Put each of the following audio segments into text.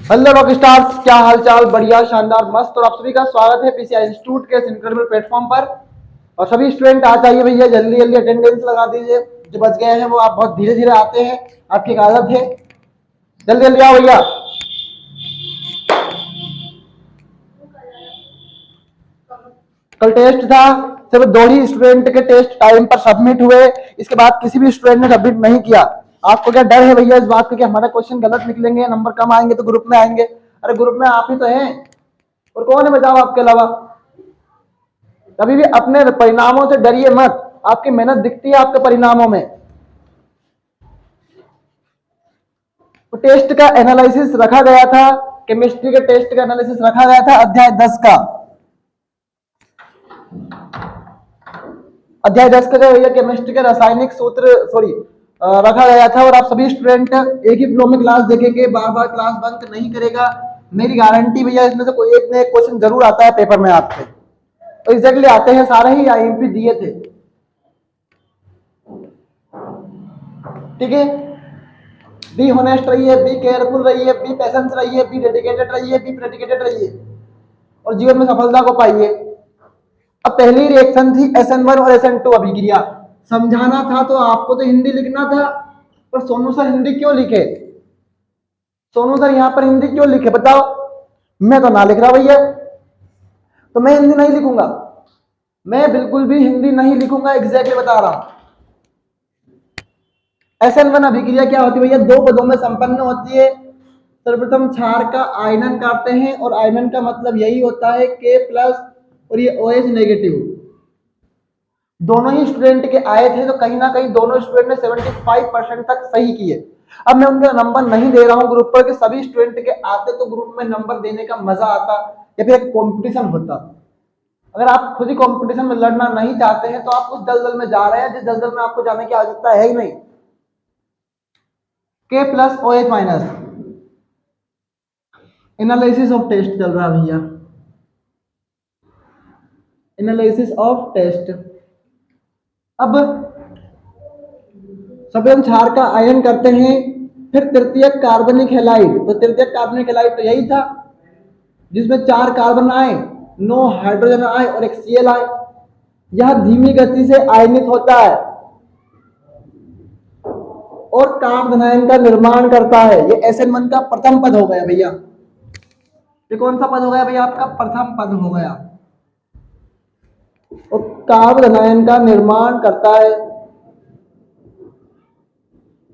Hello rock stars, क्या हाल चाल? बढ़िया, शानदार, मस्त। और आप सभी का स्वागत है पीसीआई इंस्टीट्यूट के इस इनक्रेडिबल प्लेटफॉर्म पर। और सभी स्टूडेंट आ जाइए भैया, जल्दी जल्दी अटेंडेंस लगा दीजिए। जो बच गए हैं वो आप बहुत धीरे धीरे आते हैं, आपकी एक आदत है। जल्दी जल्दी आओ भैया। कल टेस्ट था, सिर्फ 2 ही स्टूडेंट के टेस्ट टाइम पर सबमिट हुए। इसके बाद किसी भी स्टूडेंट ने सबमिट नहीं किया। आपको क्या डर है भैया इस बात का कि हमारा क्वेश्चन गलत निकलेंगे, नंबर कम आएंगे तो ग्रुप में आएंगे? अरे ग्रुप में आप ही तो हैं, और कौन है बताओ आपके अलावा? कभी भी अपने परिणामों से डरिए मत, आपकी मेहनत दिखती है आपके परिणामों में। तो टेस्ट का एनालिसिस रखा गया था, केमिस्ट्री के टेस्ट का एनालिसिस रखा गया था अध्याय 10 का। अध्याय 10 का भैया केमिस्ट्री के रासायनिक सूत्र रखा गया था। और आप सभी स्टूडेंट एक ही फ्लो में क्लास देखेंगे, बार बार क्लास बंक नहीं करेगा, मेरी गारंटी भैया। इसमें से कोई एक ना एक क्वेश्चन जरूर आता है पेपर में आपके, तो एग्जैक्टली आते हैं, सारे ही आईएमपी दिए थे। ठीक है, बी होनेस्ट रहिए, बी केयरफुल रहिए, बी पेशेंस रहिए, बी डेडिकेटेड रहिए, बी प्रेडिकेटेड रहिए, और जीवन में सफलता को पाइए। अब पहली रिएक्शन थी SN1 और SN2 अभिक्रिया। समझाना था तो आपको तो हिंदी लिखना था, पर सोनू सर हिंदी क्यों लिखे? सोनू सर यहाँ पर हिंदी क्यों लिखे बताओ? मैं तो ना लिख रहा भैया, तो मैं हिंदी नहीं लिखूंगा, मैं बिल्कुल भी हिंदी नहीं लिखूंगा, एग्जैक्टली बता रहा हूं। SN1 अभिक्रिया क्या होती है भैया? 2 पदों में संपन्न होती है। सर्वप्रथम क्षार का आयनन करते हैं, और आयनन का मतलब यही होता है K+ और ये OH नेगेटिव। दोनों ही स्टूडेंट के आए थे, तो कहीं ना कहीं दोनों स्टूडेंट ने 75% तक सही किए। अब मैं उनका नंबर नहीं दे रहा हूं ग्रुप पर, कि सभी स्टूडेंट के आते तो ग्रुप में नंबर देने का मजा आता, या फिर एक कॉम्पिटिशन होता। अगर आप खुद ही कंपटीशन में लड़ना नहीं चाहते हैं तो आप उस दलदल में जा रहे हैं जिस दलदल में आपको जाने की आवश्यकता है ही नहीं। K+OH-, एनालिसिस ऑफ टेस्ट चल रहा है भैया, एनालिसिस ऑफ टेस्ट। अब सभी हम क्षार का आयन करते हैं, फिर तृतीयक कार्बनिक हैलाइड। तो तृतीयक कार्बनिक हैलाइड तो यही था जिसमें 4 कार्बन आए, 9 हाइड्रोजन आए और एक Cl आए। यह धीमी गति से आयनित होता है और कार्बन आयन का निर्माण करता है। ये SN1 का प्रथम पद हो गया भैया। ये कौन सा पद हो गया भैया? आपका प्रथम पद हो गया। और कार्बन आयन का निर्माण करता है।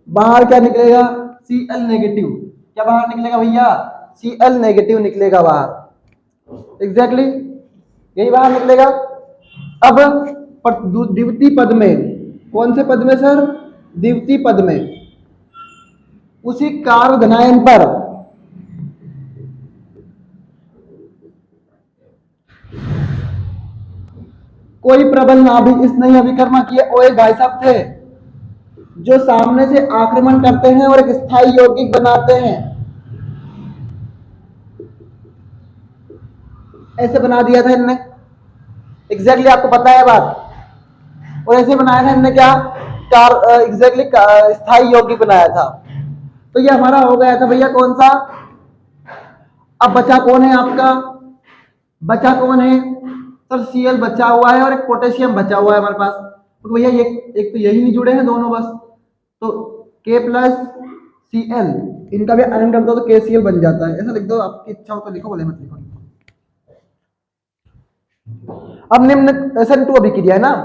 बाहर क्या निकलेगा? Cl negative. क्या बाहर निकलेगा भैया? Cl नेगेटिव निकलेगा बाहर, एग्जैक्टली यही बाहर निकलेगा। अब द्वितीय पद में, कौन से पद में सर? द्वितीय पद में उसी कार्बन आयन पर कोई प्रबल नाभिक इस नई अभिकर्मा किए OH भाई साहब थे, जो सामने से आक्रमण करते हैं और एक स्थायी यौगिक बनाते हैं। ऐसे बना दिया था इनने, एग्जैक्टली आपको पता है बात। और ऐसे बनाया था इनने क्या? एग्जैक्टली स्थायी यौगिक बनाया था। तो ये हमारा हो गया था भैया कौन सा? अब बचा कौन है आपका? बचा कौन है सर? Cl बचा हुआ है और एक पोटेशियम बचा हुआ है हमारे पास। तो भैया ये एक तो यही नहीं जुड़े हैं दोनों बस, तो K+Cl इनका भी आयन कर दो तो KCl बन जाता है। ऐसा लिख दो, आपकी इच्छा हो तो लिखो, बोले मत लिखो। अब निम्न SN2 अभिक्रिया है ना।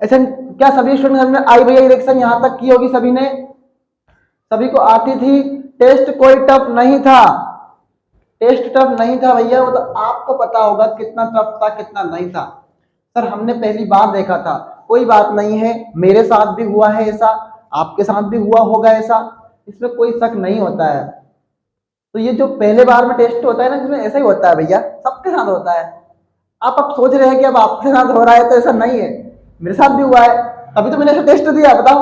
SN क्या सभी स्टूडेंट में आई भैया रिएक्शन यहां तक की होगी? सभी ने, सभी को आती थी। टेस्ट कोई टफ नहीं था, टेस्ट टफ नहीं था भैया, वो तो आपको पता होगा कितना टफ था कितना नहीं था। सर हमने पहली बार देखा था, कोई बात नहीं है, मेरे साथ भी हुआ है ऐसा, आपके साथ भी हुआ होगा ऐसा, इसमें कोई शक नहीं होता है। तो ये जो पहले बार में टेस्ट होता है ना, जिसमें ऐसा ही होता है भैया, सबके साथ होता है। आप अब सोच रहे हैं कि अब आपके साथ हो रहा है, तो ऐसा नहीं है, मेरे साथ भी हुआ है, तभी तो मैंने ऐसा टेस्ट दिया। बताओ,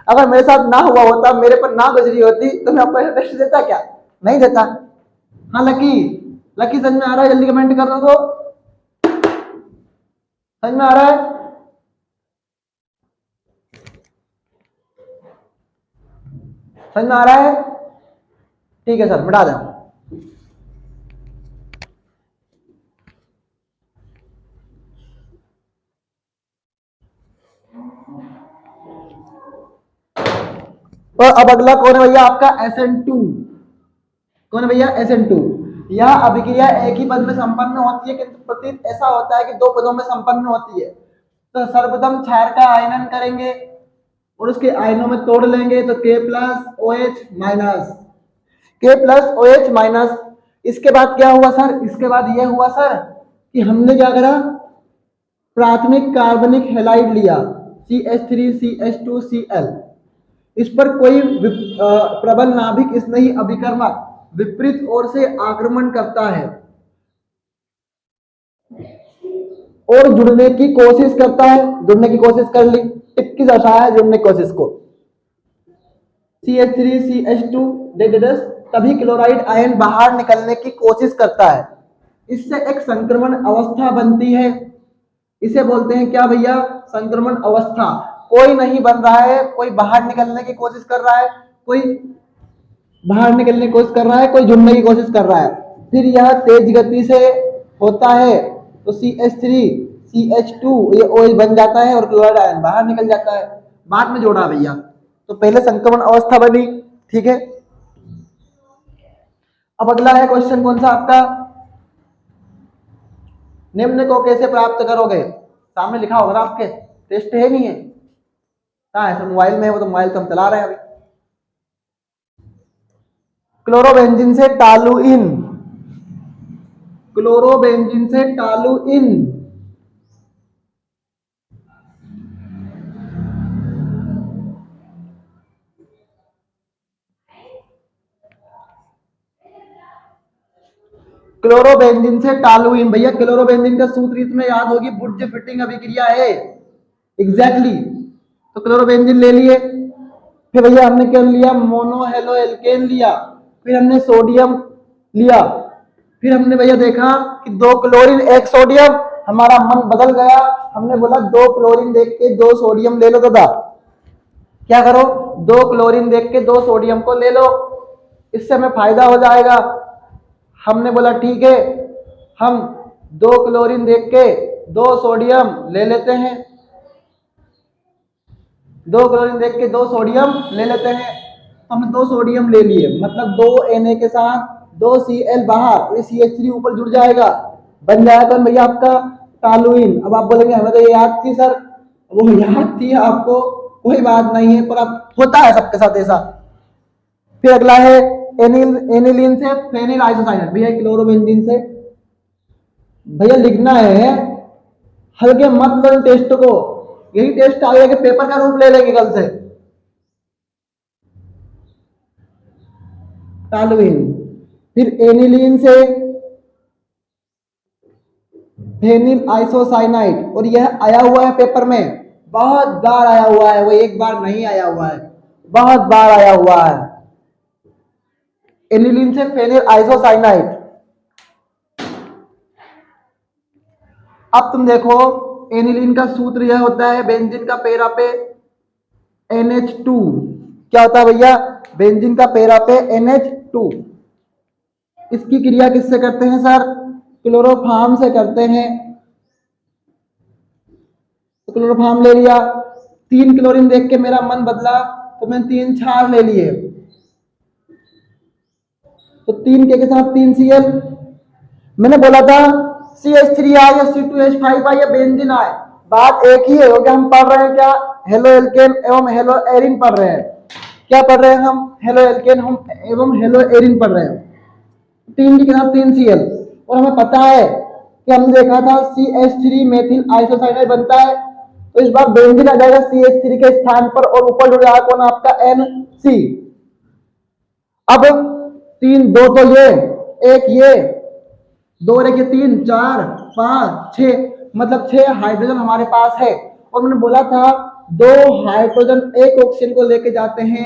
अगर मेरे साथ ना हुआ होता, मेरे पर ना गुजरी होती, तो मैं आपको ऐसा टेस्ट देता क्या? नहीं देता। हाँ लकी, लकी समझ में आ रहा है? जल्दी कमेंट कर दो तो। समझ में आ रहा है? समझ में आ रहा है? ठीक है सर, मिटा दें। और अब अगला कौन है भैया आपका SN2। कौन है भैया SN2। यह अभिक्रिया एक ही पद में संपन्न होती है, किंतु प्रतीत ऐसा होता है कि दो पदों में संपन्न होती है। तो सर्वप्रथम क्षार का आयनन करेंगे और उसके आयनों में तोड़ लेंगे, तो K plus OH minus, K plus OH minus. इसके बाद क्या हुआ सर, इसके बाद यह हुआ सर कि हमने क्या करा, प्राथमिक कार्बनिक हैलाइड लिया CH3CH2Cl। इस पर कोई प्रबल नाभिक स्नेही अभिकर्मक विपरीत ओर से आक्रमण करता है और जुड़ने की कोशिश करता है। जुड़ने की कोशिश कर ली, टिक की दर्शाया है जुड़ने की कोशिश को। CH3CH2 तभी क्लोराइड आयन बाहर निकलने की कोशिश करता है। इससे एक संक्रमण अवस्था बनती है। इसे बोलते हैं क्या भैया, संक्रमण अवस्था। कोई नहीं बन रहा है, कोई बाहर निकलने की कोशिश कर रहा है, कोई बाहर निकलने की कोशिश कर रहा है, कोई जुड़ने की कोशिश कर रहा है। फिर यह तेज गति से होता है तो CH3CH2 ये OH बन जाता है और क्लोराइड आयन बाहर निकल जाता है। बाद में जोड़ा भैया, तो पहले संक्रमण अवस्था बनी, ठीक है। अब अगला है क्वेश्चन कौन सा आपका, निम्न को कैसे प्राप्त करोगे। सामने लिखा होगा ना आपके, टेस्ट है नहीं है, कहाँ है, मोबाइल में है, वो तो मोबाइल तो हम चला रहे हैं अभी। क्लोरोबेंजीन से टालुइन, क्लोरोबेंजीन से टालुइन। क्लोरोबेंजीन से टालुइन, भैया क्लोरोबेंजीन का सूत्र इसमें याद होगी, बुर्ज फिटिंग अभिक्रिया है, एग्जैक्टली। तो क्लोरोबेंजीन ले लिए, फिर भैया हमने क्या लिया, मोनोहेलो एल्केन लिया, फिर हमने सोडियम लिया, फिर हमने भैया देखा कि 2 क्लोरीन 1 सोडियम, हमारा मन बदल गया, हमने बोला 2 क्लोरीन देख के 2 सोडियम ले लो दादा। क्या करो, 2 क्लोरीन देख के 2 सोडियम को ले लो, इससे हमें फायदा हो जाएगा। हमने बोला ठीक है, हम 2 क्लोरीन देख के 2 सोडियम ले लेते हैं, 2 क्लोरीन देख के 2 सोडियम ले लेते हैं। हमने 2 सोडियम ले लिए, मतलब 2 Na के साथ 2 Cl बाहर, ये CH3 ऊपर जुड़ जाएगा, बन जाएगा भैया आपका टालुइन। अब आप बोलेंगे हमें तो ये याद थी सर, वो याद थी आपको, कोई बात नहीं है, पर अब होता है सबके साथ ऐसा। फिर अगला है एनिलीन से फेनिल आइसोसाइनेट, भैया क्लोरोबेंजीन से, भैया लिखना है, हल्के मत लो टेस्ट को, यही टेस्ट आएगा कि पेपर का रूप ले लेंगे कल से। टालुइन, फिर एनिलीन से फेनिल आइसोसाइनाइड, और यह आया हुआ है पेपर में, बहुत बार आया हुआ है, वो एक बार नहीं आया हुआ है, बहुत बार आया हुआ है। एनिलीन से फेनिल आइसोसाइनाइड। अब तुम देखो, एनिलीन का सूत्र यह होता है, बेंजीन का पैरा पे NH2, क्या होता है भैया, बेंजीन का पैरा पे NH2। इसकी क्रिया किससे करते हैं सर, क्लोरोफॉर्म से करते हैं। तो क्लोरोफॉर्म ले लिया, 3 क्लोरीन देख के मेरा मन बदला, तो मैंने 3 क्षार ले लिए, तो 3 के साथ 3 Cl। मैंने बोला था CH3 आए या C2H5 आए या बेंजीन आए, बात एक ही है, क्योंकि हम पढ़ रहे हैं क्या, हेलो एल्केन एवं हेलो एरिन पढ़ रहे हैं। क्या पढ़ रहे हैं हम, हेलो एल्केन हम एवं हेलो एरिन पढ़ रहे हैं। 3 के साथ 3 Cl, और हमें पता है कि हमने देखा था CH3 मेथिल आइसोसाइनाइड बनता है, तो इस बार बेंजीन आ जाएगा CH3 के स्थान पर, और ऊपर जुड़ जाएगा कौन आपका NC। अब 3 2 तो ये, एक ये, 2 के 3 4 5 6, मतलब 6 हाइड्रोजन हमारे पास है। और मैंने बोला था 2 हाइड्रोजन 1 ऑक्सीजन को लेके जाते हैं,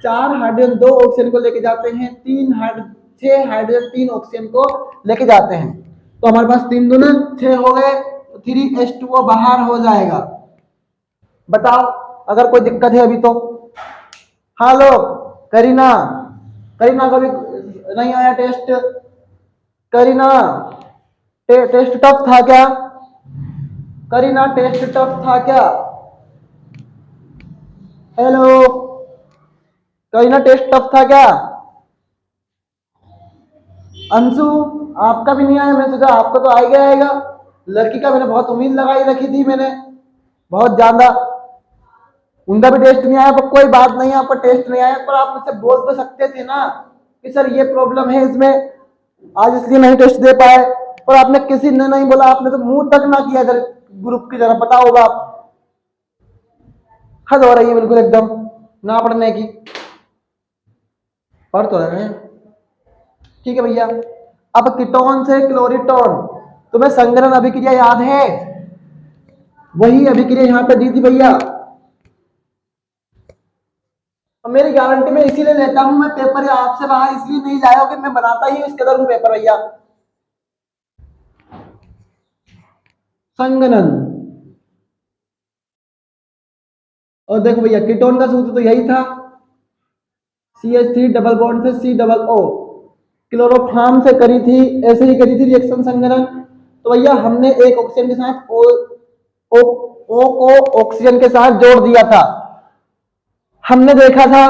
4 हाइड्रोजन 2 ऑक्सीजन को लेके जाते हैं, 6 हाइड्रोजन 3 ऑक्सीजन को लेके जाते हैं। तो हमारे पास 3 दूना 6 हो गए, तो 3H2O बाहर हो जाएगा। बताओ अगर कोई दिक्कत है अभी तो। हाँ लो करीना, करीना को भी नहीं आया टेस्ट। करीना, टेस्ट टफ था क्या? करीना, टेस्ट टफ था क्या? हेलो करीना, टेस्ट टफ था क्या? अंशु, आपका भी नहीं आया? मैं सोचा आपका तो आ ही गया आएगा। लड़की का मैंने बहुत उम्मीद लगाई रखी थी मैंने, बहुत ज्यादा। उनका भी टेस्ट नहीं आया, पर कोई बात नहीं, आपका टेस्ट नहीं आया, पर आप मुझसे बोल तो सकते थे ना कि सर ये प्रॉब्लम है इसमें, आज इसलिए नहीं टेस्ट दे पाए। पर आपने किसी ने नहीं बोला, आपने तो मुंह तक ना किया इधर ग्रुप की तरफ, पता होगा आप। हद हो रही है बिल्कुल एकदम ना पढ़ने की। पढ़ तो रहे हैं, ठीक है भैया। अब कीटोन से क्लोरीटोन, तुम्हें संघनन अभिक्रिया याद है? वही अभिक्रिया यहाँ पे दी थी भैया। और मेरी गारंटी में इसीलिए लेता हूं मैं पेपर, आपसे बाहर इसलिए नहीं लाया कि मैं बनाता ही इसके अंदर हूं पेपर भैया। संघनन, और देखो भैया कीटोन का सूत्र तो यही था, CH3 डबल बॉन्ड से C+O। क्लोरोफॉर्म से करी थी, ऐसे ही करी थी रिएक्शन संघनन। तो भैया हमने एक ऑक्सीजन के साथ ओ को ऑक्सीजन के साथ जोड़ दिया था। हमने देखा था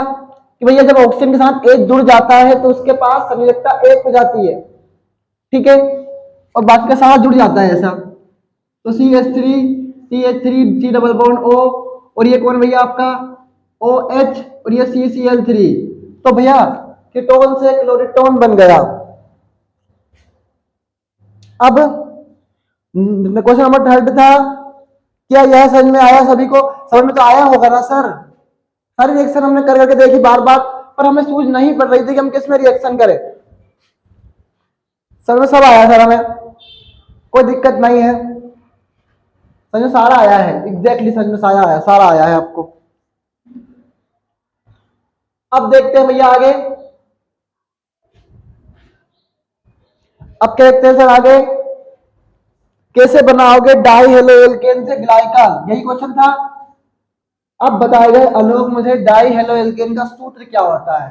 कि भैया जब ऑक्सीजन के साथ एक जुड़ जाता है तो उसके पास संयोजकता एक हो जाती है, ठीक है, और बाकी का सारा जुड़ जाता है ऐसा। तो CH3 C double bond O, और ये कौन भैया आपका OH, और ये CCl3। तो भैया कीटोन से क्लोरीटोन बन गया। अब क्वेश्चन नंबर 3 था, क्या यह समझ में आया सभी को? समझ में तो आया होगा ना सर। सारी रिएक्शन हमने कर करके देखी बार बार, पर हमें सूझ नहीं पड़ रही थी कि हम किस में रिएक्शन करें। समझ में सब आया सर, हमें कोई दिक्कत नहीं है, समझ में सारा आया है, एग्जैक्टली समझ में सारा आया है आपको। अब देखते हैं भैया आगे, अब क्या देखते हैं सर आगे, कैसे बनाओगे डाई हेलो एल्केन से ग्लाइकॉल, यही क्वेश्चन था। अब बताएगा आलोक मुझे डाई हेलो एल्केन का सूत्र क्या होता है?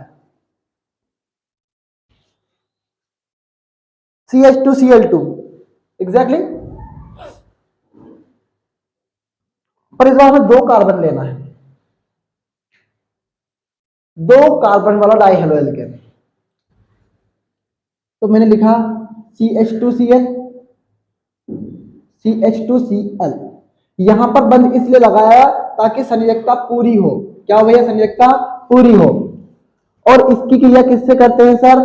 CH2Cl2, exactly. पर इस बार हमें 2 कार्बन लेना है, 2 कार्बन वाला डाई हेलो एल्केन। तो मैंने लिखा CH2Cl, CH2Cl। यहां पर बंद इसलिए लगाया ताकि संयोजकता पूरी हो। क्या हो भैया? संयोजकता पूरी हो। और इसकी क्रिया किससे करते हैं सर?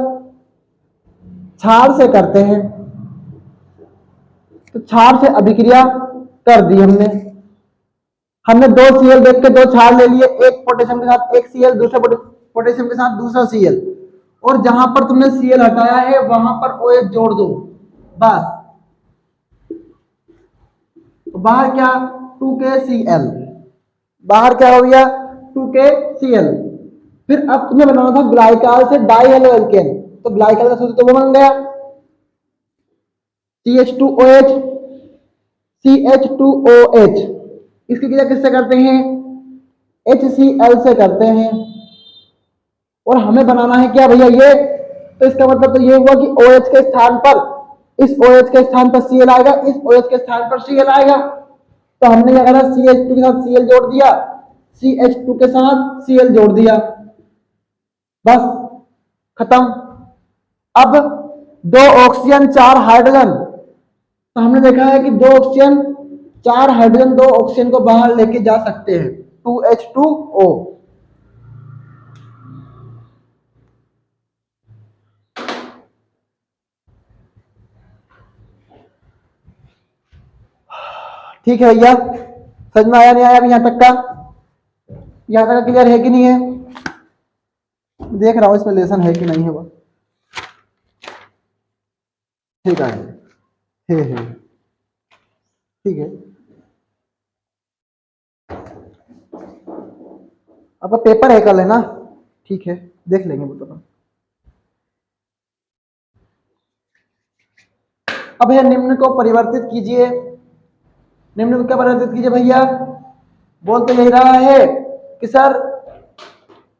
क्षार से करते हैं। तो क्षार से अभिक्रिया कर दी हमने। हमने 2 Cl देख के 2 क्षार ले लिए, एक पोटेशियम के साथ एक Cl, दूसरे पोटेशियम के साथ दूसरा Cl, और जहां पर तुमने Cl हटाया है वहां पर OH जोड़ दो, बस। तो बाहर क्या? 2KCl, बाहर क्या हो गया? 2KCl। फिर अब तुम्हें बनाना था ग्लाइकॉल से डाई हेलो एल्केन, तो ग्लाइकॉल का सूत्र तो वो बन गया CH2OH, CH2OH। इसकी क्रिया किससे करते हैं? HCl से करते हैं। और हमें बनाना है क्या भैया? ये तो इसका मतलब तो ये हुआ कि OH के स्थान पर, इस OH के स्थान पर Cl आएगा, इस OH के स्थान पर Cl आएगा। तो हमने क्या करा? CH2 के साथ Cl जोड़ दिया, CH2 के साथ Cl जोड़ दिया, बस खत्म। अब 2 ऑक्सीजन 4 हाइड्रोजन, तो हमने देखा है कि 2 ऑक्सीजन 4 हाइड्रोजन 2 ऑक्सीजन को बाहर लेके जा सकते हैं, 2H2O। ठीक है भैया, समझ में आया नहीं आया अभी यहां तक का? यहां तक क्लियर है कि नहीं है? देख रहा हूं इसमें लेसन है कि नहीं है वो। ठीक है, ठीक है। आपका पेपर है कल, है ना? ठीक है, देख लेंगे वो तो। अब भैया निम्न को परिवर्तित कीजिए, निम्न को क्या परिवर्तित कीजिए भैया? बोल तो यही रहा है कि सर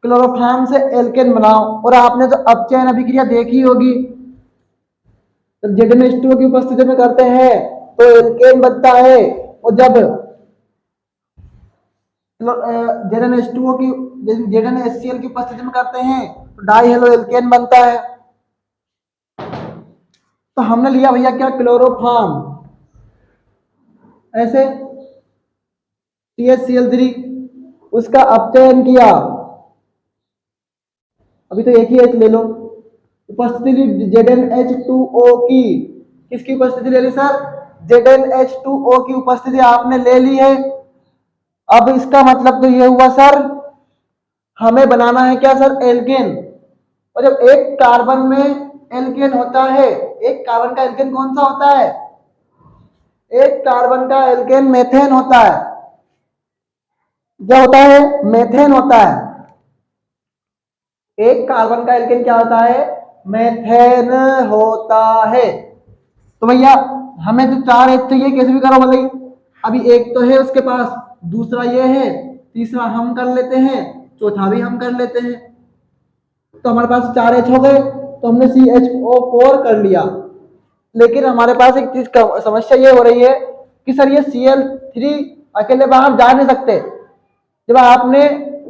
क्लोरोफॉर्म से एल्केन बनाओ। और आपने जो अपचयन अभिक्रिया देखी होगी, जब ZnH2O की उपस्थिति में करते हैं तो एल्केन बनता है, और जब ZnH2O की ZnHCl की उपस्थिति में करते हैं तो डाई हेलो एल्केन बनता है। तो हमने लिया भैया क्या, क्लोरोफॉर्म, ऐसे CH3, उसका अपचयन किया, अभी तो एक ही एच ले लो, उपस्थिति ZnH2O की, किसकी उपस्थिति ले ली सर, ZnH2O की उपस्थिति आपने ले ली है। अब इसका मतलब तो ये हुआ सर, हमें बनाना है क्या सर, एल्केन। और जब एक कार्बन में एल्केन होता है, एक कार्बन का एल्केन कौन सा होता है, एक कार्बन का एल्केन मेथेन होता है। क्या होता है, मेथेन होता है। एक कार्बन का एल्केन क्या होता है, मेथेन होता है। तो भैया हमें तो 4 एच चाहिए, कैसे भी करो भले। अभी एक तो है उसके पास, दूसरा ये है, तीसरा हम कर लेते हैं, चौथा भी हम कर लेते हैं। तो हमारे पास 4 एच हो गए, तो हमने CHO4 कर लिया। लेकिन हमारे पास एक चीज का समस्या ये हो रही है कि सर ये Cl3 अकेले बाहर जा नहीं सकते। जब आपने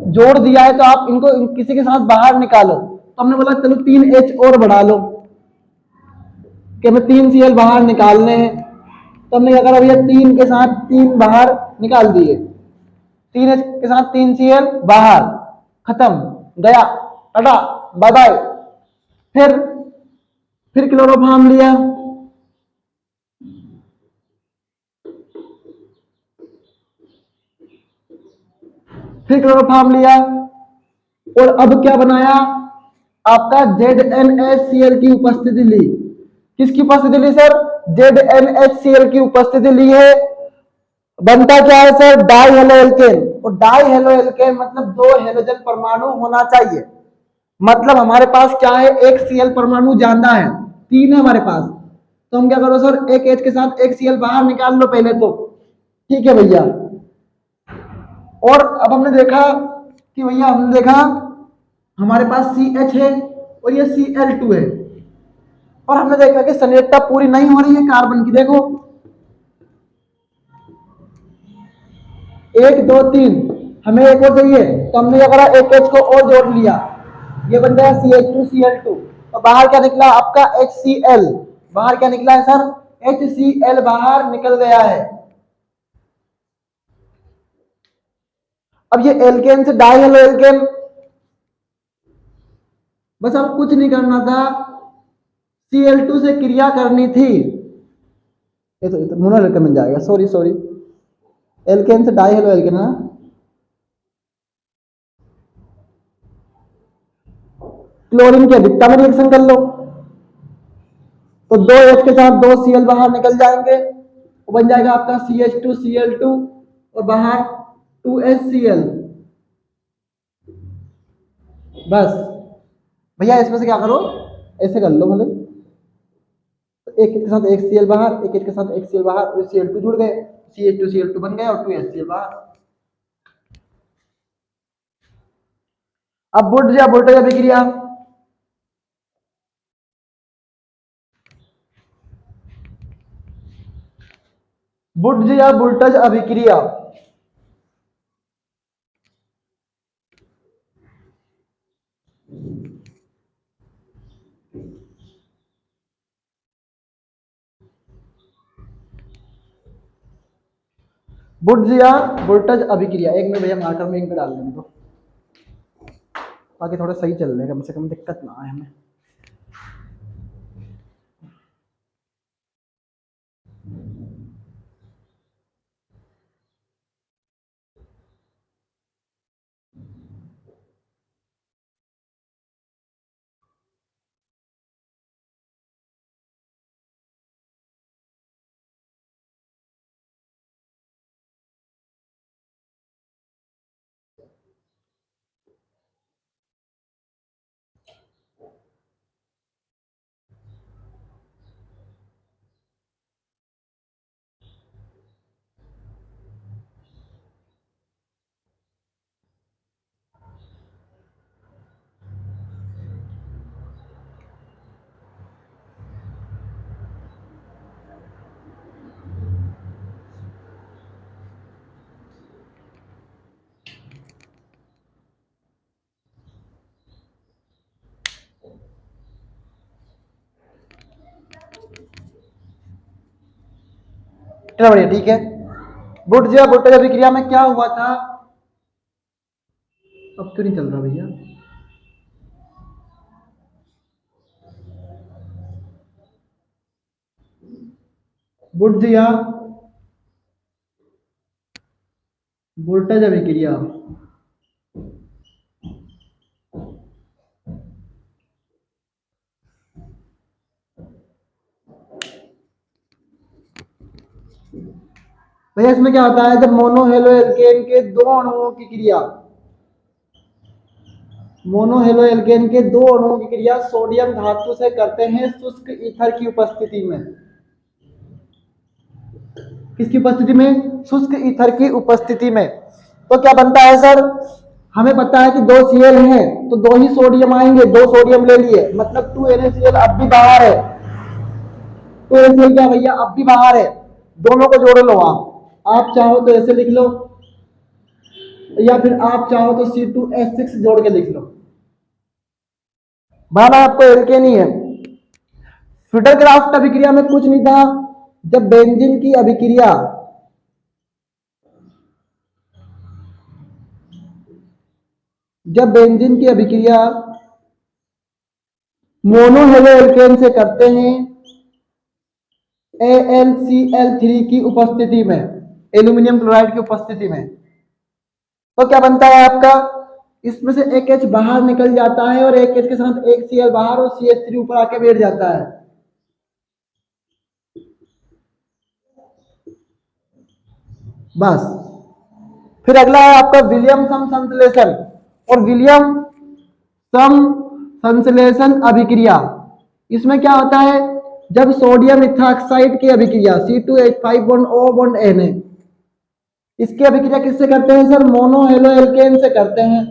जोड़ दिया है तो आप इनको किसी के साथ बाहर निकालो। तो हमने बोला चलो 3 एच और बढ़ा लो, कि हमें 3 Cl बाहर निकालने हैं। तो हमने क्या करा भैया, 3 के साथ 3 बाहर निकाल दिए, 3 एच के साथ 3 Cl बाहर, खत्म, गया, टाटा, बाय बाय। फिर क्लोरोफॉर्म लिया, फिर क्लोरोफॉर्म लिया, और अब क्या बनाया, आपका ZnHCl की उपस्थिति ली। किसकी उपस्थिति ली सर, ZnHCl की उपस्थिति ली है। बनता क्या है सर, डाई हेलो एल्केन। और डाई हेलो एल्केन मतलब 2 हेलोजन परमाणु होना चाहिए। मतलब हमारे पास क्या है, एक Cl परमाणु ज्यादा है, 3 है हमारे पास। तो हम क्या करो सर, एक H के साथ एक Cl बाहर निकाल लो पहले तो, ठीक है भैया। और अब हमने देखा कि भैया, हमने देखा हमारे पास CH है और ये Cl2 है, और हमने देखा कि संयोजकता पूरी नहीं हो रही है कार्बन की। देखो 1 2 3, हमें एक और चाहिए, तो हमने क्या करा, एक H को और जोड़ लिया, ये बन गया CH2Cl2। तो बाहर क्या निकला आपका HCl, बाहर क्या निकला है सर, HCl बाहर निकल गया है। अब ये एल्केन से डाई हेलो एल्केन, बस अब कुछ नहीं करना था, Cl2 से क्रिया करनी थी। ये तो मोनोल एल्केन बन जाएगा, सॉरी सॉरी, एल्केन से डाई हेलो एल्केन है। क्लोरीन की अधिकता में रिएक्शन कर लो, तो 2 H के साथ 2 Cl बाहर निकल जाएंगे, वो बन जाएगा आपका CH2Cl2, और बाहर 2HCl। बस भैया इसमें से क्या करो, ऐसे कर लो भले, एक के साथ एक Cl बाहर, एक के साथ एक Cl बाहर, और Cl2 जुड़ गए, CH2Cl2 बन गया, और 2HCl बाहर। अब बुट या वोल्टेज अभिक्रिया, बुट या वोल्टेज अभिक्रिया, बुट या वोल्टेज अभिक्रिया। एक मिनट भैया, मार्कर में इंक डाल लेंगे तो, ताकि थोड़ा सही चल रहे, कम से कम दिक्कत ना आए हमें। चलो बढ़िया, ठीक है। बुर्जिया बुर्टेज अभिक्रिया में क्या हुआ था, अब क्यों नहीं चल रहा भैया, बुर्जिया बुर्टेज अभिक्रिया भैया इसमें क्या होता है, जब मोनो हेलो एल्केन के दो अणुओं की क्रिया, मोनो हेलो एल्केन के दो अणुओं की क्रिया सोडियम धातु से करते हैं शुष्क ईथर की उपस्थिति में, किसकी उपस्थिति में, शुष्क ईथर की उपस्थिति में, तो क्या बनता है सर, हमें पता है कि दो Cl हैं तो दो ही सोडियम आएंगे, दो सोडियम ले लिए, मतलब 2NaCl अब भी बाहर है, 2NaCl क्या भैया अब भी बाहर है, दोनों को जोड़ लो, आप चाहो तो ऐसे लिख लो या फिर आप चाहो तो C2H6 जोड़ के लिख लो, बनाना आपको एल्केन ही है। फिडरक्राफ्ट अभिक्रिया में कुछ नहीं था, जब बेंजीन की अभिक्रिया, जब बेंजीन की अभिक्रिया मोनो हेलो एल्केन से करते हैं AlCl3 की उपस्थिति में, एल्यूमिनियम क्लोराइड की उपस्थिति में, तो क्या बनता है आपका, इसमें से एक H बाहर निकल जाता है और एक H के साथ एक Cl बाहर और CH3 ऊपर आके बैठ जाता है, बस। फिर अगला है आपका विलियम सम संश्लेषण और विलियम सम संश्लेषण अभिक्रिया। इसमें क्या होता है, जब सोडियम इथाक्साइड की अभिक्रिया C2H5 Na, इसकी अभिक्रिया किससे करते हैं सर, मोनो हेलो एल्केन से करते हैं।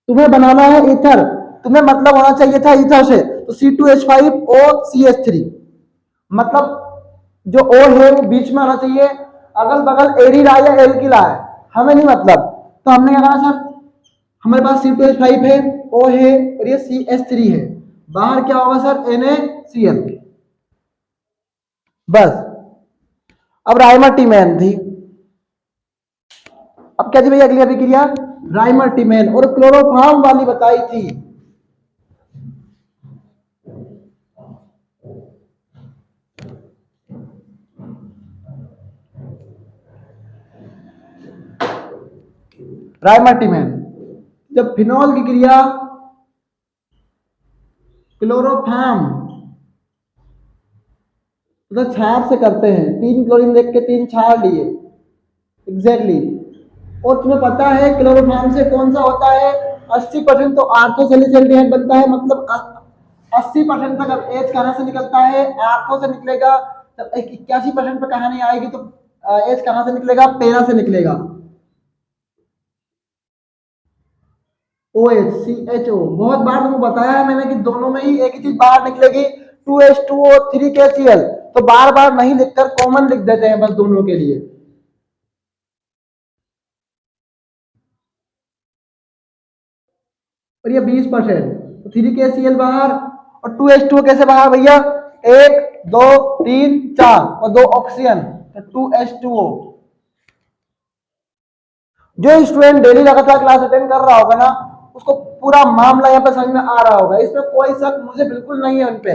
तुम्हें बनाना है ईथर, तुम्हें मतलब होना चाहिए था ईथर से, तो C2H5OCH3, मतलब जो O है वो बीच में आना चाहिए, अगल बगल एरिड आए या एल्किल आए हमें नहीं मतलब, तो हमने क्या कहा सर, हमारे पास C2H5 है, O है और ये CH3 है, बाहर क्या होगा सर NaCl, बस। अब राइमर-टीमैन थी, अब क्या थी भैया अगली अभिक्रिया, राइमर-टीमैन, और क्लोरोफॉर्म वाली बताई थी, राइमर-टीमैन। जब फिनॉल की क्रिया क्लोरोफॉर्म तो क्षार से करते हैं, 3 क्लोरीन देख के 3 क्षार लिए, एग्जैक्टली, और तुम्हें पता है क्लोरोफॉर्म से कौन सा होता है, 80% तो आर्थोसैलिसाइड बनता है, मतलब 80% तक अब एच कहां से निकलता है, आर्थो से निकलेगा, तब 81% पे कहानी आएगी तो एच कहां से निकलेगा, पेरा से निकलेगा, OHCHO। बहुत बार तुमको बताया है मैंने कि दोनों में ही एक ही चीज बाहर निकलेगी, 2H2O3KCl, तो बार बार नहीं लिखकर कॉमन लिख देते हैं बस दोनों के लिए। और ये 20%, तो 3KCl बाहर, और 2H2O कैसे बाहर भैया, 1 2 3 4 और 2 ऑक्सीजन, तो 2H2O। जो स्टूडेंट डेली लगातार क्लास अटेंड कर रहा होगा ना, उसको पूरा मामला यहाँ पे समझ में आ रहा होगा, इसमें कोई शक मुझे बिल्कुल नहीं है उनपे।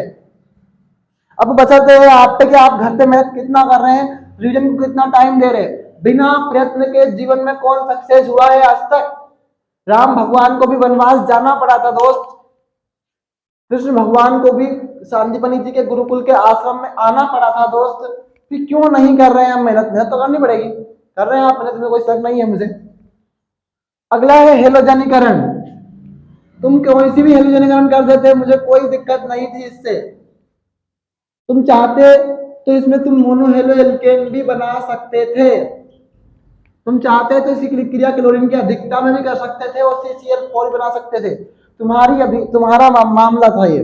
अब बचाते हैं आप पे कि आप घर पे मेहनत कितना कर रहे हैं, रिवीजन को कितना टाइम दे रहे हैं, बिना प्रयत्न के जीवन में कौन सक्सेस हुआ है आज तक। राम भगवान को भी वनवास जाना पड़ा था दोस्त, कृष्ण भगवान को भी सांदीपनि जी के गुरुकुल के आश्रम में आना पड़ा था दोस्त, फिर क्यों नहीं कर रहे हैं हम मेहनत, मेहनत तो करनी पड़ेगी, कर रहे हैं आप मेहनत में कोई शक नहीं है मुझे। अगला है हेलोजनीकरण, तुम कोई सी भी हेलोजनीकरण कर देते, मुझे कोई दिक्कत नहीं थी इससे, तुम चाहते तो इसमें तुम मोनो हेलो एल्केन भी बना सकते थे, तुम चाहते तो इसी क्रिया क्लोरीन की अधिकता में भी कर सकते थे और CCl4 बना सकते थे, तुम्हारी अभी तुम्हारा मामला था ये।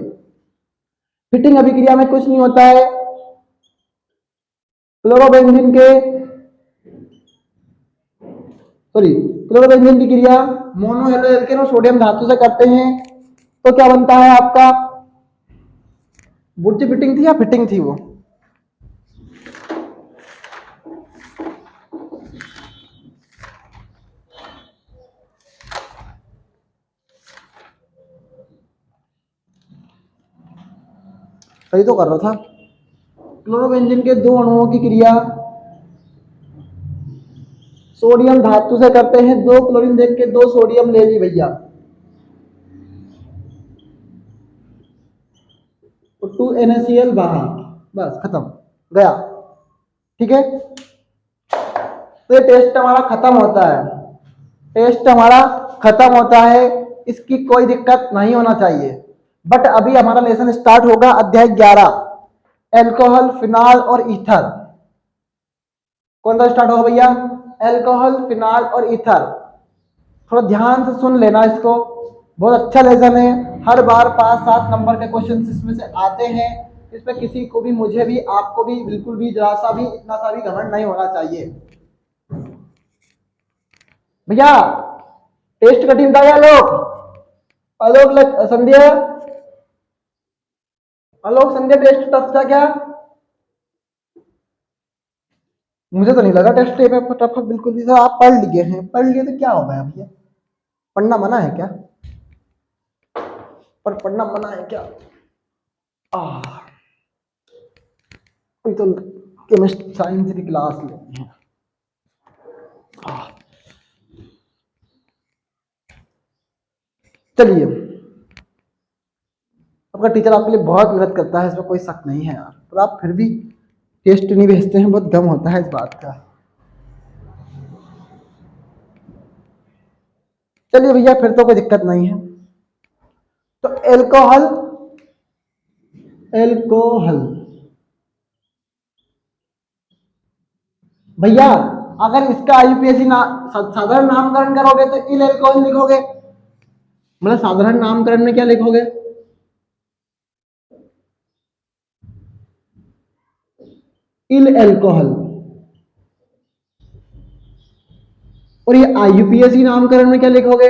फिटिंग अभिक्रिया में कुछ नहीं होता है, क्लोरोबेंजीन के सॉरी क्लोरोबेंजीन की क्रिया मोनो हेलो एल्केन और सोडियम धातु से करते हैं, तो क्या बनता है आपका, बुर्जी फिटिंग थी या फिटिंग थी वो, सही तो कर रहा था। क्लोरोबेंजीन के दो अणुओं की क्रिया सोडियम धातु से करते हैं, दो क्लोरीन देख के दो सोडियम ले ली भैया, तो 2NaCl बाहर, बस खत्म, गया। ठीक है, तो ये टेस्ट हमारा खत्म होता है, टेस्ट हमारा खत्म होता है, इसकी कोई दिक्कत नहीं होना चाहिए। बट अभी हमारा लेसन स्टार्ट होगा, अध्याय 11, एल्कोहल, फिनाल और ईथर। कौन सा स्टार्ट होगा भैया? एल्कोहल, फिनाल और ईथर। थोड़ा ध्यान से सुन लेना इसको, बहुत अच्छा लेसन है। हर बार 5-7 नंबर के क्वेश्चन इसमें से आते हैं। इसमें किसी को भी, मुझे भी, आपको भी बिल्कुल भी जरा सा भी, इतना सा भी घमंड नहीं होना चाहिए भैया। टेस्ट कठिन था या लोग? आलोक संध्या, आलोक संध्या, टेस्ट टफ था क्या? मुझे तो नहीं लगा टेस्ट पेपर टफ बिल्कुल भी। सर आप पढ़ लिए हैं, पढ़ लिए तो क्या हो गया भैया? पढ़ना मना है क्या? पर पढ़ना मना है क्या? कोई तो केमिस्ट साइंस की क्लास लेनी है। चलिए, आपका टीचर आपके लिए बहुत मेहनत करता है, इसमें कोई शक नहीं है यार, पर आप फिर भी टेस्ट नहीं भेजते हैं, बहुत गम होता है इस बात का। चलिए भैया, फिर तो कोई दिक्कत नहीं है। तो एल्कोहल, एल्कोहल भैया, अगर इसका आईयूपीएसी साधारण नामकरण करोगे तो इल एल्कोहल लिखोगे, मतलब साधारण नामकरण में क्या लिखोगे? इल एल्कोहल। और ये आईयूपीएसी नामकरण में क्या लिखोगे?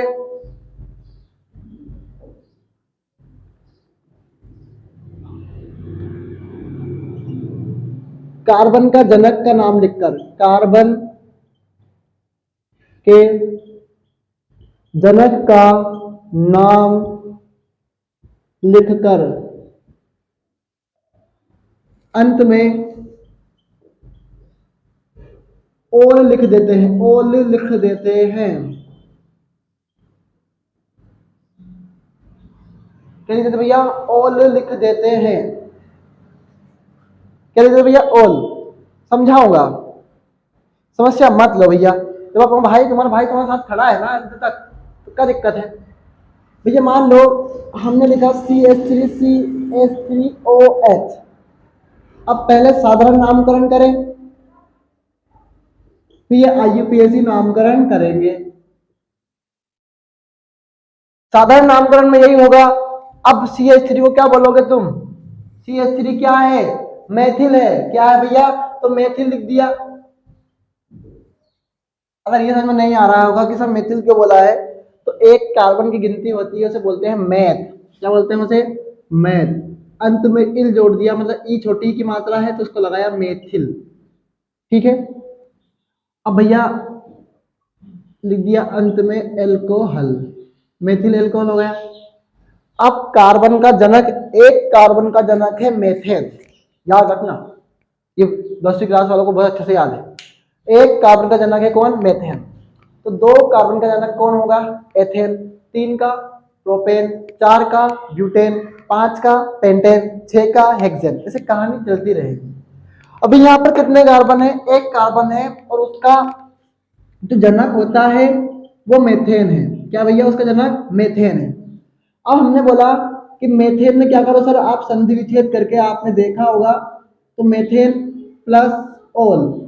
कार्बन का जनक का नाम लिखकर, कार्बन के जनक का नाम लिखकर अंत में ओल लिख देते हैं, ओल लिख देते हैं। क्या लिख देते भैया? ओल लिख देते हैं। क्या लिख देते भैया? ओल। समझाऊंगा, समस्या मत लो भैया। जब आप तुम्हारा भाई तुम्हारे साथ खड़ा है ना अंत तक, तो क्या दिक्कत है भैया? मान लो हमने लिखा CH3CH3OH। अब पहले साधारण नामकरण करें, फिर ये आईयूपीएसी नामकरण करेंगे। साधारण नामकरण में यही होगा। अब CH3 को क्या बोलोगे तुम? CH3 क्या है? मेथिल है। क्या है भैया? तो मेथिल लिख दिया। अगर ये समझ में नहीं आ रहा होगा कि सर मेथिल क्यों बोला है, तो एक कार्बन की गिनती होती है, उसे बोलते हैं मैथ। क्या बोलते हैं उसे? मैथ। अंत में इल जोड़ दिया, मतलब ई छोटी की मात्रा है तो उसको लगाया मेथिल। ठीक है, अब भैया लिख दिया अंत में एल्कोहल, मेथिल एल्कोहल हो गया। अब कार्बन का जनक, एक कार्बन का जनक है मेथेन, याद रखना, ये 10वीं क्लास वालों को बहुत अच्छे से याद है। एक कार्बन का जनक है कौन? मेथेन। तो दो कार्बन का जनक कौन होगा? एथेन। 3 का प्रोपेन, 4 का ब्यूटेन, 5 का पेंटेन, 6 का हेक्सेन। ऐसे कहानी चलती रहेगी। अभी यहाँ पर कितने कार्बन है? एक कार्बन है, और उसका जो जनक होता है वो मेथेन है। क्या भैया? उसका जनक मेथेन है। अब हमने बोला कि मेथेन में क्या करो सर, आप संधि विच्छेद करके आपने देखा होगा, तो मेथेन प्लस ओल,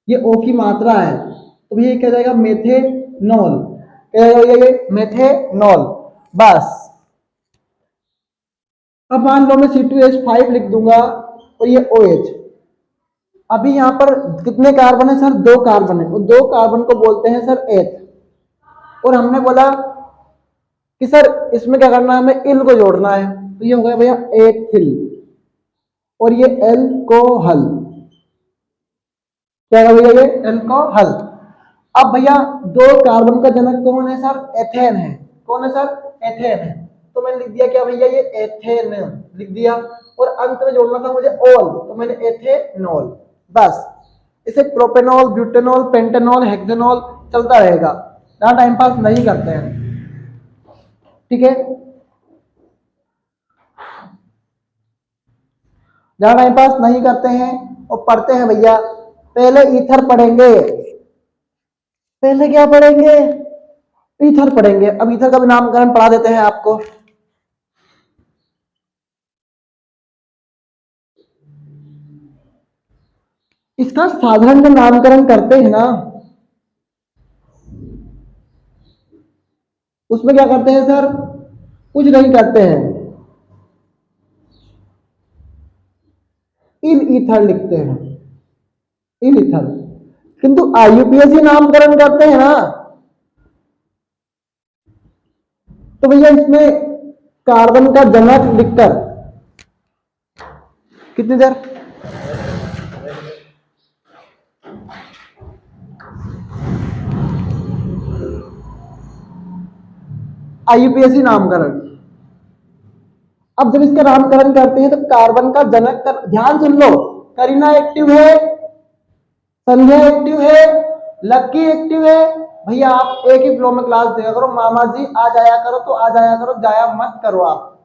ये ओ की मात्रा है, तो भैया क्या जाएगा? मेथेनॉल। क्या जाएगा भैया? ये मेथेनॉल। बस। अब मान लो मैं C2H5 लिख दूंगा और ये OH। अभी यहाँ पर कितने कार्बन है सर? 2 कार्बन है, और 2 कार्बन को बोलते हैं सर एथ। और हमने बोला कि सर इसमें क्या करना है? हमें इल को जोड़ना है, तो ये हो गया भैया एथिल, और ये एल्कोहल। क्या है भैया? ये एल्कोहल। अब भैया 2 कार्बन का जनक कौन है सर? एथेन है। कौन है सर? एथेन है। तो मैंने लिख दिया क्या भैया, ये एथेन लिख दिया, और अंत में जोड़ना था मुझे ऑल, तो मैंने एथेनॉल। बस इसे प्रोपेनॉल, ब्यूटेनॉल, पेंटेनॉल, हेक्सेनॉल चलता रहेगा, जहां टाइम पास नहीं करते हैं। ठीक है, जहां टाइम पास नहीं करते हैं और पढ़ते हैं भैया, पहले ईथर पढ़ेंगे। पहले क्या पढ़ेंगे, ईथर पढ़ेंगे। अब ईथर का भी नामकरण पढ़ा देते हैं आपको। इसका साधारण जो नामकरण करते हैं ना, उसमें क्या करते हैं सर, कुछ नहीं करते हैं, इन ईथर लिखते हैं, इन ईथर। किंतु आईयूपीएसी नामकरण करते हैं ना, तो भैया इसमें कार्बन का जनक लिखकर कितनी देर, आईयूपीएसी नामकरण। अब जब इसका नामकरण करते हैं तो कार्बन का जनक कर, ध्यान सुन लो, करीना एक्टिव है, संध्या एक्टिव है, लक्की एक्टिव है। भैया आप एक ही फ्लो में क्लास देखा करो, मामा जी आ जाया करो तो आ जाया करो, जाया मत करो आप।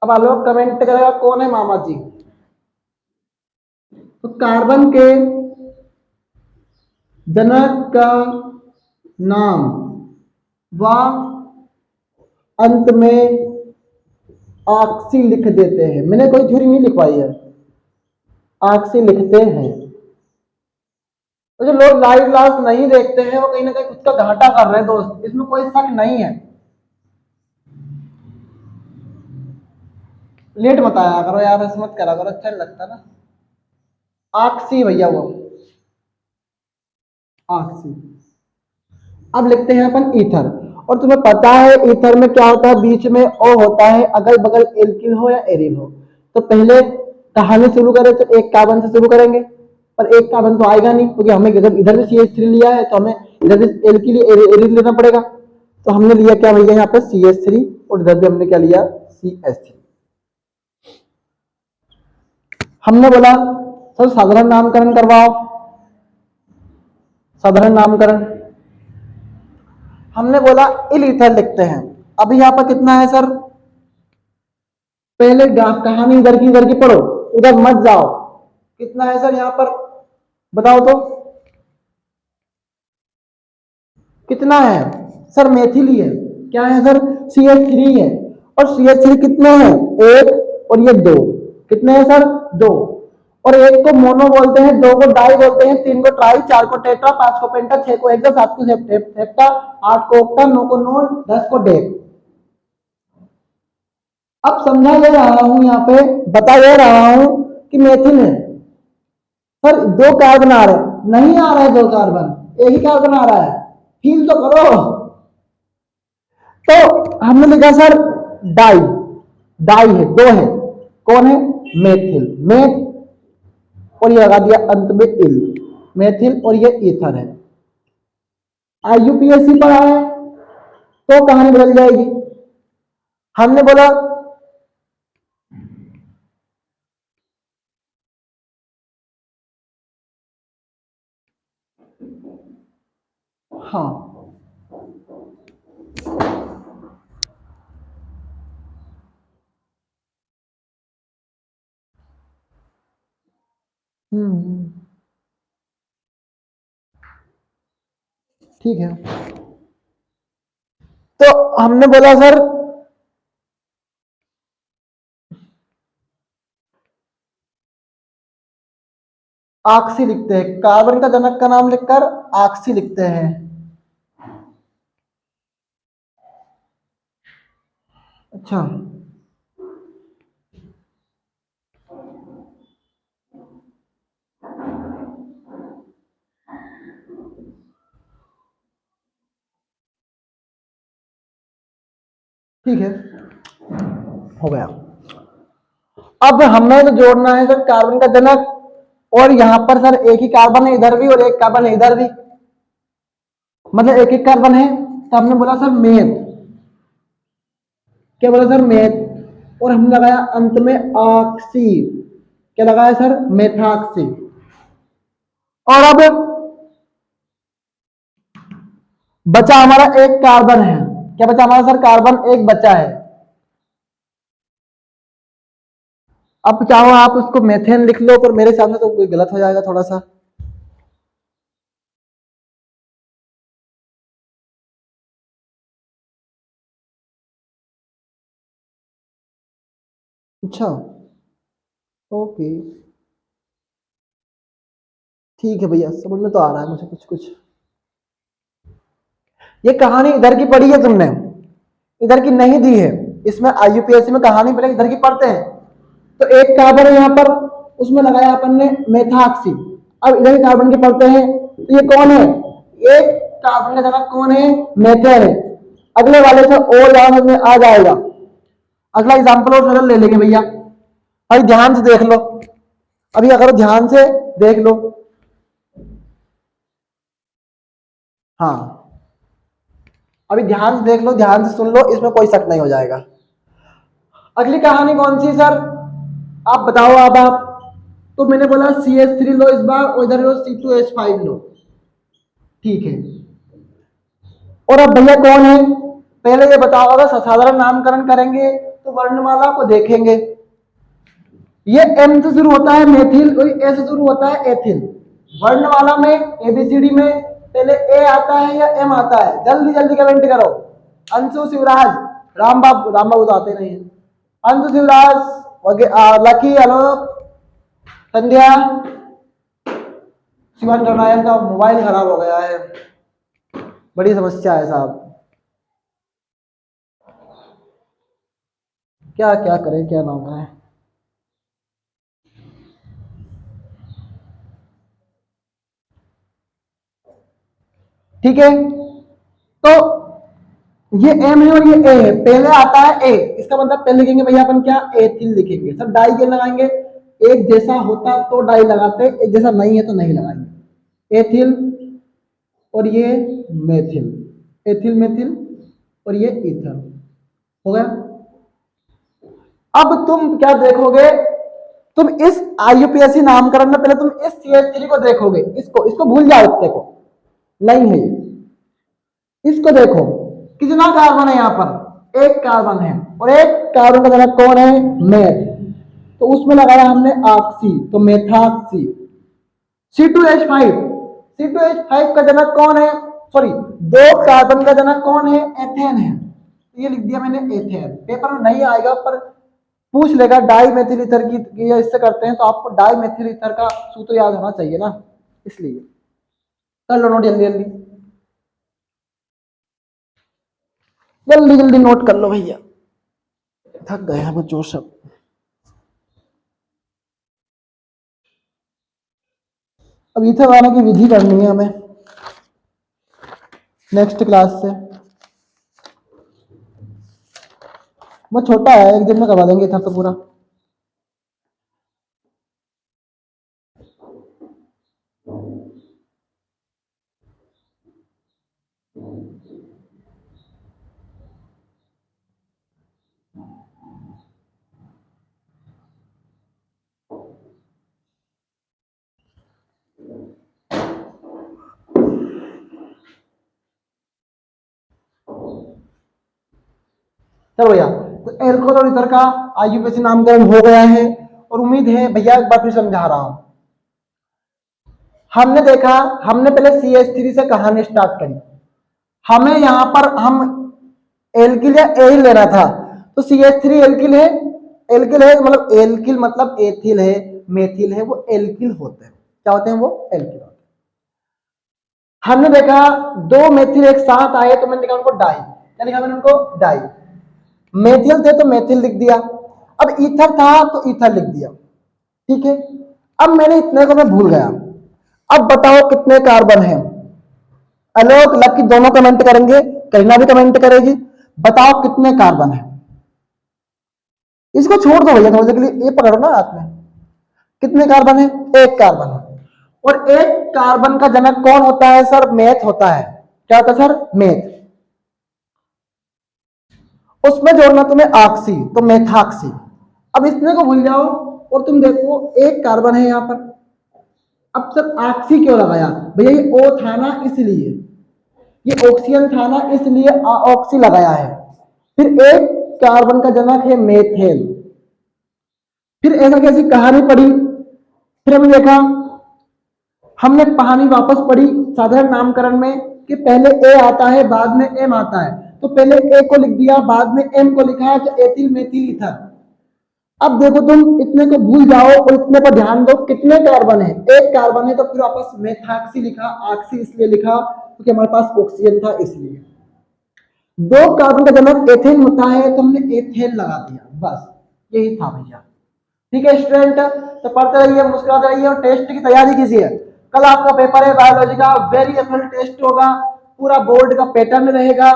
अब आप लोग कमेंट करेगा कौन है मामा जी। तो कार्बन के जनक का नाम व अंत में ऑक्सी लिख देते हैं। मैंने कोई थ्योरी नहीं लिखवाई है, ऑक्सी लिखते हैं। तो जो लोग लाइव क्लास नहीं देखते हैं वो कहीं ना कहीं खुद का घाटा कर रहे हैं दोस्त, इसमें कोई शक नहीं है। लेट मत आया करो यार, ऐसे मत करा करो, अच्छा नहीं लगता ना। ऑक्सी भैया वो ऑक्सी। अब लिखते हैं अपन ईथर, और तुम्हें पता है ईथर में क्या होता है, बीच में ओ होता है, अगल बगल एल्किल हो या एरिल हो। तो पहले कहानी शुरू करें तो एक कार्बन से शुरू करेंगे, पर एक कार्बन तो आएगा नहीं, क्योंकि हमें जब इधर भी CH3 लिया है तो हमें इधर भी एल्किल एरिल लेना पड़ेगा। तो हमने लिया क्या भैया यहाँ पे CH3, और इधर भी हमने क्या लिया CH3। हमने बोला सर साधारण नामकरण करवाओ, साधारण नामकरण। हमने बोला इल ईथर लिखते हैं। अभी यहाँ पर कितना है सर, पहले कहानी इधर की पढ़ो, उधर मत जाओ। कितना है सर यहाँ पर, बताओ तो कितना है सर, मेथिल ही है। क्या है सर, CH3 है, और CH3 कितने हैं, एक और ये दो, कितने हैं सर, दो। और एक को मोनो बोलते हैं, दो को डाई बोलते हैं, तीन को ट्राई, चार को टेट्रा, पांच को पेंटा, छह को हेक्सा, सात को सेप्टा, आठ को ऑक्टा, नौ को नोन, 10 को डेक। अब समझा ले रहा हूं, यहाँ पे बता ले रहा हूं कि मेथिल है। सर दो कार्बन आ रहे, नहीं आ रहा है दो कार्बन, एक ही कार्बन आ रहा है, फील तो करो। तो हमने लिखा सर डाई, डाई है, दो है, कौन है, मेथिल, मेथ, और ये लगा दिया अंत में इल, मेथिल, और ये ईथर है। आईयूपीएसी पढ़ा है तो कहानी बदल जाएगी। हमने बोला हाँ, ठीक है। तो हमने बोला सर ऑक्सी लिखते हैं, कार्बन का जनक का नाम लिखकर ऑक्सी लिखते हैं। अच्छा, ठीक है, हो गया। अब हमें तो जोड़ना है सर कार्बन का जनक, और यहां पर सर एक ही कार्बन है इधर भी और एक कार्बन है इधर भी, मतलब एक एक कार्बन है। तो हमने बोला सर मेथ, क्या बोला सर, मेथ, और हमने लगाया अंत में ऑक्सी, क्या लगाया सर, मेथॉक्सी। और अब बचा हमारा एक कार्बन है, क्या बचा हमारा सर, कार्बन एक बचा है। अब चाहो आप उसको मेथेन लिख लो, पर मेरे हिसाब से तो कोई गलत हो जाएगा थोड़ा सा। अच्छा, ओके, ठीक है भैया, समझ में तो आ रहा है मुझे कुछ कुछ। ये कहानी इधर की पढ़ी है तुमने, इधर की नहीं दी है। इसमें आईयूपीएससी में कहानी पहले इधर की पढ़ते हैं। तो एक कार्बन है यहाँ पर, उसमें लगाया अपन ने मेथॉक्सी। अब इधर के कार्बन के पढ़ते हैं, तो ये कौन है, एक कार्बन का जगह कौन है, मेथेन है। अगले वाले से और ज्यादा में आ जाएगा। अगला एग्जाम्पल और सरल ले लेंगे भैया। अभी ध्यान से देख लो, अभी अगर ध्यान से देख लो, हाँ अभी ध्यान से देख लो, ध्यान से सुन लो, इसमें कोई शक नहीं हो जाएगा। अगली कहानी कौन सी सर, आप बताओ। अब आप, तो मैंने बोला CH3 लो इस बार, और इधर लो C2H5 लो, ठीक है। और अब भैया कौन है, पहले ये बताओ, अगर साधारण नामकरण करेंगे तो वर्णमाला को देखेंगे। ये M से शुरू होता है मेथिल, और ए से शुरू होता है एथिल। वर्णमाला में ABCD में पहले ए आता है या M आता है, जल्दी जल्दी कमेंट करो। अंशु, शिवराज, राम बाबू तो आते नहीं है। अंशु, शिवराज, लकी, आलोक, संध्या, शिवान करनायक का मोबाइल खराब हो गया है, बड़ी समस्या है साहब, क्या क्या करें, क्या ना करें। ठीक है, तो ये M है और ये A है, पहले आता है A, इसका मतलब पहले लिखेंगे भैया अपन क्या, एथिल लिखेंगे। सर डाई के लगाएंगे, एक जैसा होता तो डाई लगाते, एक जैसा नहीं है तो नहीं लगाएंगे। एथिल और ये मेथिल, एथिल मेथिल, और ये ईथर, हो गया। अब तुम क्या देखोगे, तुम इस आईयूपीएससी नामकरण में पहले तुम इस CH3 को देखोगे, इसको भूल जाओ, इतने को नहीं है, इसको देखो कितना कार्बन है यहाँ पर, एक कार्बन है, और एक कार्बन का जनक कौन है, मेथ, तो उसमें लगाया हमने ऑक्सी, तो मेथॉक्सी। C2H5, C2H5 का जनक कौन है, सॉरी, दो कार्बन का जनक कौन है, एथेन है, ये लिख दिया मैंने एथेन। पेपर में नहीं आएगा पर पूछ लेगा डाई मेथिल ईथर की, इससे करते हैं तो आपको डाई मेथिल ईथर का सूत्र याद होना चाहिए ना, इसलिए कर लो नोट जल्दी जल्दी, जल्दी जल्दी नोट कर लो भैया, थक गए हैं बच्चों सब। अब ईथर बनाने की विधि करनी है हमें नेक्स्ट क्लास से, वो छोटा है, एक दिन में करवा देंगे ईथर तो पूरा। चलो भैया, तो एल्कोहल और ईथर का आईयूपीएसी नामकरण हो गया है, और उम्मीद है भैया एक बार फिर समझा रहा हूं। हमने देखा, हमने पहले CH3 से कहानी स्टार्ट करी, हमें यहां पर हम एल्किल या एल लेना था, तो CH3 एल्किल है, एल्किल है मतलब एल्किल मतलब एथिल है, मेथिल है, वो एल्किल होते हैं, क्या होते हैं, वो एल्किल होते हैं। हमने देखा दो मेथिल एक साथ आए, तो मैंने लिखा उनको डाई, क्या लिखा मैंने उनको, डाई। मेथिल थे तो मेथिल लिख दिया, अब ईथर था तो ईथर लिख दिया, ठीक है। अब मैंने इतने को मैं भूल गया, अब बताओ कितने कार्बन हैं, आलोक लकी दोनों कमेंट करेंगे, करीना भी कमेंट करेगी, बताओ कितने कार्बन है। इसको छोड़ दो भैया थोड़ी देर के लिए, ये पकड़ो ना हाथ में, कितने कार्बन है, एक कार्बन है, और एक कार्बन का जनक कौन होता है सर, मेथ होता है, क्या होता है सर, मेथ। उसमें जोड़ना तुम्हें ऑक्सी, तो मेथॉक्सी। अब इसमें को भूल जाओ और तुम देखो एक कार्बन है यहाँ पर। अब सर ऑक्सी क्यों लगाया भैया, ये O था ना इसलिए, ये ऑक्सीजन था ना इसलिए ऑक्सी लगाया है। फिर एक कार्बन का जनक है मेथेन। फिर ऐसा कैसी कहानी पड़ी, फिर हमने देखा, हमने कहानी वापस पढ़ी साधारण नामकरण में कि पहले ए आता है बाद में एम आता है, तो पहले ए को लिख दिया बाद में एम को लिखा है, तो एथिल मेथिल ईथर। अब देखो तुम इतने को भूल जाओ और इतने पर ध्यान दो, कितने कार्बन है, एक कार्बन है, तो फिर वापस मेथॉक्सी लिखा, ऑक्सी इसलिए लिखा क्योंकि हमारे पास ऑक्सीजन था इसलिए। दो कार्बन का जनक एथेन होता है तो हमने एथेन लगा दिया, बस यही था भैया। ठीक है स्टूडेंट, तो पढ़ते रहिए, मुस्कुराते रहिए और टेस्ट की तैयारी कीजिए। कल आपका पेपर है बायोलॉजी का, वेरी एफएल टेस्ट होगा, पूरा बोर्ड का पैटर्न रहेगा।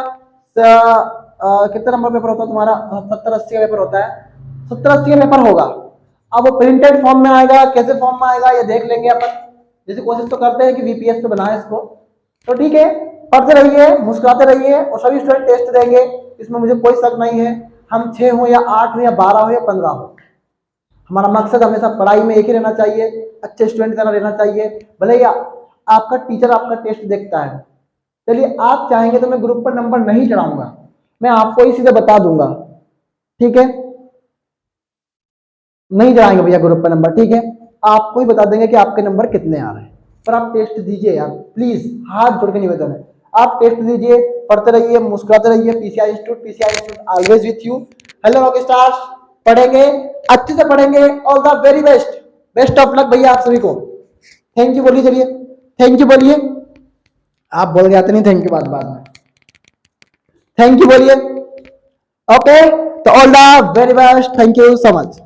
कितने नंबर पेपर होता है तुम्हारा, 70-80 का पेपर होता है, 70-80 का पेपर होगा। अब वो प्रिंटेड फॉर्म में आएगा, कैसे फॉर्म में आएगा ये देख लेंगे अपन, जैसे कोशिश तो करते हैं कि वीपीएस पे बनाए इसको। तो ठीक है, पढ़ते रहिए, मुस्कुराते रहिए और सभी स्टूडेंट टेस्ट देंगे, इसमें मुझे कोई शक नहीं है। हम 6 हो या 8 हो या 12 हो या 15 हो, हमारा मकसद हमेशा पढ़ाई में एक ही रहना चाहिए, अच्छे स्टूडेंट का रहना चाहिए। भले ही आपका टीचर आपका टेस्ट देखता है, चलिए आप चाहेंगे तो मैं ग्रुप पर नंबर नहीं चढ़ाऊंगा, मैं आपको ही सीधे बता दूंगा, ठीक है, नहीं चढ़ाएंगे भैया ग्रुप पर नंबर, ठीक है, आपको ही बता देंगे कि आपके नंबर कितने आ रहे हैं। पर आप टेस्ट दीजिए यार प्लीज, हाथ जोड़ के निवेदन है, आप टेस्ट दीजिए, पढ़ते रहिए, मुस्कुराते रहिए। PCI institute always with you. Hello rock stars, पढ़ेंगे, अच्छे से पढ़ेंगे, all the very best, best of luck भैया आप सभी को। थैंक यू बोलिए, चलिए थैंक यू बोलिए, आप बोल के आते नहीं थैंक यू बाद में, थैंक यू बोलिए। ओके, तो all the very best, thank you so much.